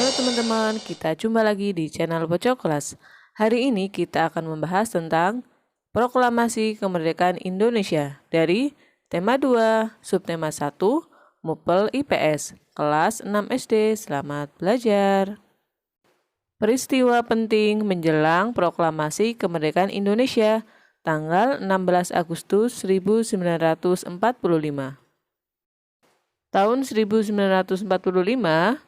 Halo teman-teman, kita jumpa lagi di channel Pojok Kelas. Hari ini kita akan membahas tentang Proklamasi Kemerdekaan Indonesia dari tema 2, subtema 1, Mupel IPS, kelas 6 SD. Selamat belajar. Peristiwa penting menjelang Proklamasi Kemerdekaan Indonesia, tanggal 16 Agustus 1945. Tahun 1945,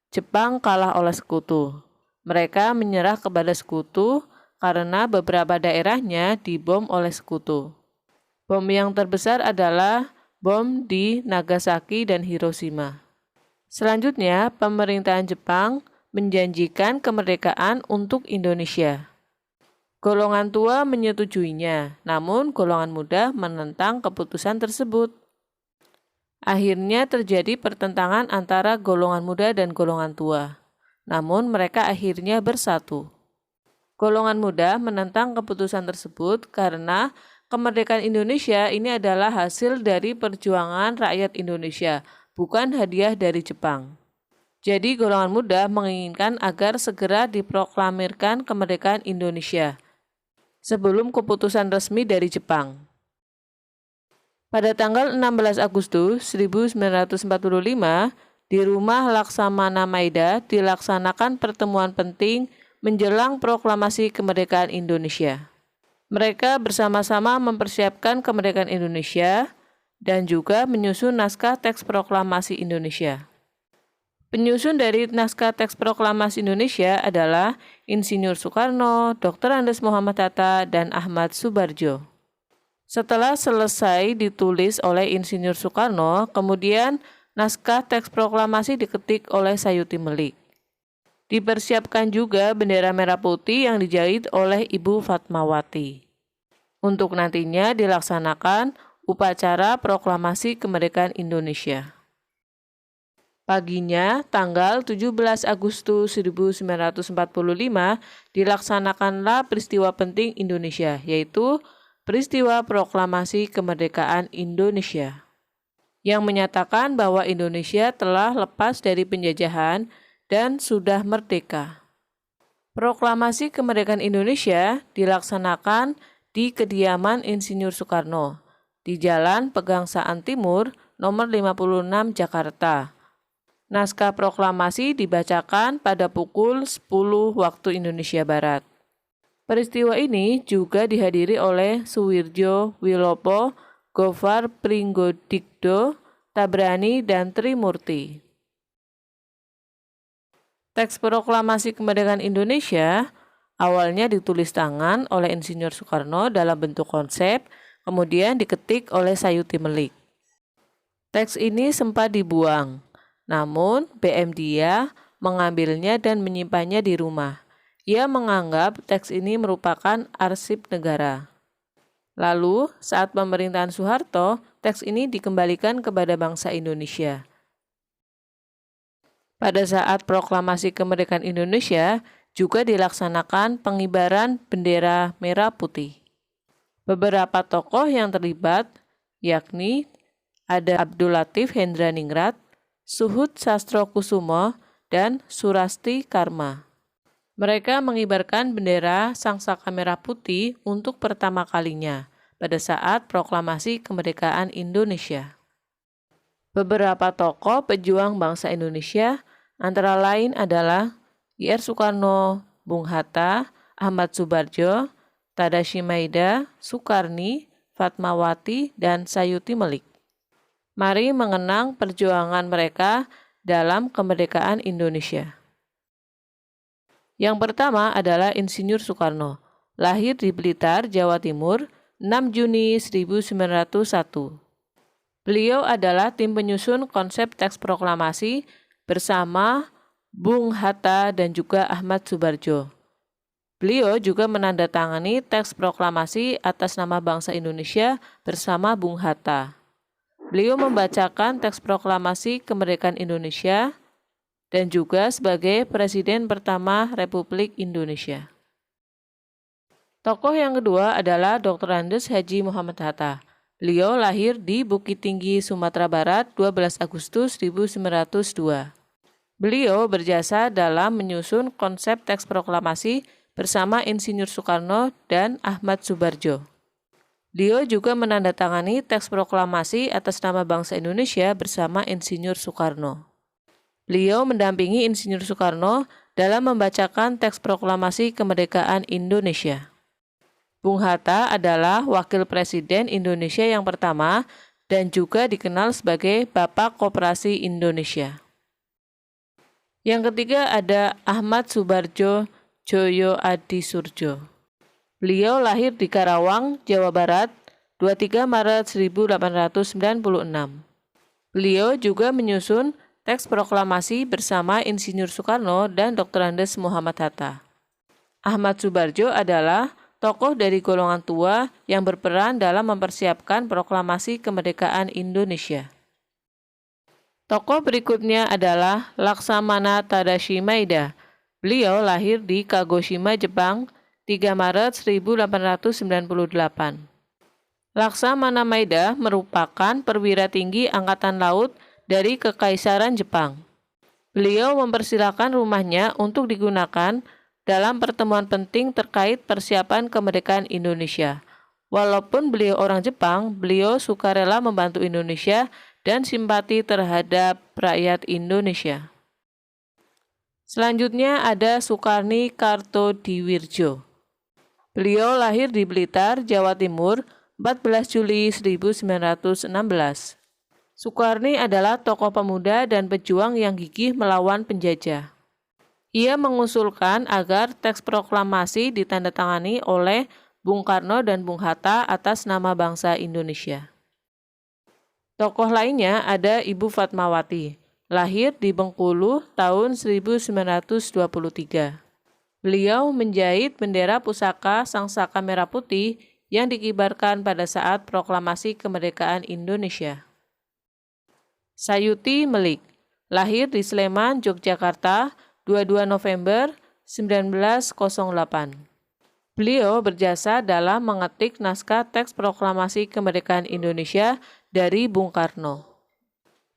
Jepang kalah oleh sekutu. Mereka menyerah kepada sekutu karena beberapa daerahnya dibom oleh sekutu. Bom yang terbesar adalah bom di Nagasaki dan Hiroshima. Selanjutnya, pemerintahan Jepang menjanjikan kemerdekaan untuk Indonesia. Golongan tua menyetujuinya, namun golongan muda menentang keputusan tersebut. Akhirnya terjadi pertentangan antara golongan muda dan golongan tua. Namun mereka akhirnya bersatu. Golongan muda menentang keputusan tersebut karena kemerdekaan Indonesia ini adalah hasil dari perjuangan rakyat Indonesia, bukan hadiah dari Jepang. Jadi golongan muda menginginkan agar segera diproklamirkan kemerdekaan Indonesia sebelum keputusan resmi dari Jepang. Pada tanggal 16 Agustus 1945, di rumah Laksamana Maida dilaksanakan pertemuan penting menjelang proklamasi kemerdekaan Indonesia. Mereka bersama-sama mempersiapkan kemerdekaan Indonesia dan juga menyusun naskah teks proklamasi Indonesia. Penyusun dari naskah teks proklamasi Indonesia adalah Insinyur Soekarno, Dr. Andes Muhammad Hatta, dan Ahmad Subarjo. Setelah selesai ditulis oleh Insinyur Soekarno, kemudian naskah teks proklamasi diketik oleh Sayuti Melik. Dipersiapkan juga bendera merah putih yang dijahit oleh Ibu Fatmawati. Untuk nantinya dilaksanakan upacara proklamasi kemerdekaan Indonesia. Paginya, tanggal 17 Agustus 1945, dilaksanakanlah peristiwa penting Indonesia, yaitu peristiwa proklamasi kemerdekaan Indonesia, yang menyatakan bahwa Indonesia telah lepas dari penjajahan dan sudah merdeka. Proklamasi kemerdekaan Indonesia dilaksanakan di kediaman Insinyur Soekarno, di Jalan Pegangsaan Timur, nomor 56 Jakarta. Naskah proklamasi dibacakan pada pukul 10 waktu Indonesia Barat. Peristiwa ini juga dihadiri oleh Suwirjo Wilopo, Gofar Pringgodikdo, Tabrani, dan Trimurti. Teks proklamasi kemerdekaan Indonesia awalnya ditulis tangan oleh Insinyur Soekarno dalam bentuk konsep, kemudian diketik oleh Sayuti Melik. Teks ini sempat dibuang, namun BM Dia mengambilnya dan menyimpannya di rumah. Ia menganggap teks ini merupakan arsip negara. Lalu, saat pemerintahan Soeharto, teks ini dikembalikan kepada bangsa Indonesia. Pada saat proklamasi kemerdekaan Indonesia, juga dilaksanakan pengibaran bendera merah putih. Beberapa tokoh yang terlibat, yakni ada Abdul Latif Hendraningrat, Suhud Sastrokusumo, dan Surasti Karma. Mereka mengibarkan bendera sangsaka merah putih untuk pertama kalinya pada saat proklamasi kemerdekaan Indonesia. Beberapa tokoh pejuang bangsa Indonesia antara lain adalah Ir Soekarno, Bung Hatta, Ahmad Subarjo, Tadashi Maida, Sukarni, Fatmawati, dan Sayuti Melik. Mari mengenang perjuangan mereka dalam kemerdekaan Indonesia. Yang pertama adalah Insinyur Soekarno, lahir di Blitar, Jawa Timur, 6 Juni 1901. Beliau adalah tim penyusun konsep teks proklamasi bersama Bung Hatta dan juga Ahmad Subarjo. Beliau juga menandatangani teks proklamasi atas nama bangsa Indonesia bersama Bung Hatta. Beliau membacakan teks proklamasi kemerdekaan Indonesia dan juga sebagai Presiden pertama Republik Indonesia. Tokoh yang kedua adalah Dr. Andes Haji Muhammad Hatta. Beliau lahir di Bukit Tinggi, Sumatera Barat, 12 Agustus 1902. Beliau berjasa dalam menyusun konsep teks proklamasi bersama Insinyur Soekarno dan Ahmad Subardjo. Beliau juga menandatangani teks proklamasi atas nama bangsa Indonesia bersama Insinyur Soekarno. Beliau mendampingi Insinyur Soekarno dalam membacakan teks proklamasi kemerdekaan Indonesia. Bung Hatta adalah wakil presiden Indonesia yang pertama dan juga dikenal sebagai Bapak Koperasi Indonesia. Yang ketiga ada Ahmad Subardjo Djoyo Adisurjo. Beliau lahir di Karawang, Jawa Barat, 23 Maret 1896. Beliau juga menyusun teks proklamasi bersama Insinyur Soekarno dan Dr. Andes Muhammad Hatta. Ahmad Subardjo adalah tokoh dari golongan tua yang berperan dalam mempersiapkan proklamasi kemerdekaan Indonesia. Tokoh berikutnya adalah Laksamana Tadashi Maeda. Beliau lahir di Kagoshima, Jepang, 3 Maret 1898. Laksamana Maeda merupakan perwira tinggi Angkatan Laut dari Kekaisaran Jepang. Beliau mempersilahkan rumahnya untuk digunakan dalam pertemuan penting terkait persiapan kemerdekaan Indonesia. Walaupun beliau orang Jepang, beliau sukarela membantu Indonesia dan simpati terhadap rakyat Indonesia. Selanjutnya ada Sukarni Kartodiwirjo. Beliau lahir di Blitar, Jawa Timur, 14 Juli 1916. Sukarni adalah tokoh pemuda dan pejuang yang gigih melawan penjajah. Ia mengusulkan agar teks proklamasi ditandatangani oleh Bung Karno dan Bung Hatta atas nama bangsa Indonesia. Tokoh lainnya ada Ibu Fatmawati, lahir di Bengkulu tahun 1923. Beliau menjahit bendera pusaka Sangsaka Merah Putih yang dikibarkan pada saat proklamasi kemerdekaan Indonesia. Sayuti Melik, lahir di Sleman, Yogyakarta, 22 November 1908. Beliau berjasa dalam mengetik naskah teks proklamasi kemerdekaan Indonesia dari Bung Karno.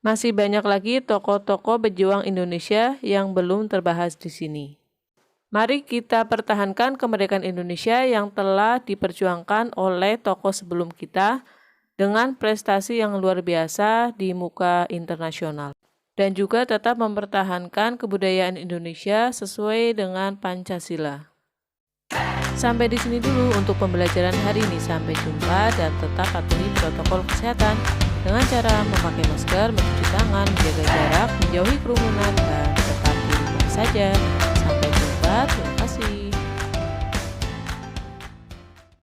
Masih banyak lagi tokoh-tokoh pejuang Indonesia yang belum terbahas di sini. Mari kita pertahankan kemerdekaan Indonesia yang telah diperjuangkan oleh tokoh sebelum kita dengan prestasi yang luar biasa di muka internasional. Dan juga tetap mempertahankan kebudayaan Indonesia sesuai dengan Pancasila. Sampai di sini dulu untuk pembelajaran hari ini. Sampai jumpa dan tetap patuhi protokol kesehatan dengan cara memakai masker, mencuci tangan, menjaga jarak, menjauhi kerumunan, dan tetap di rumah saja. Sampai jumpa.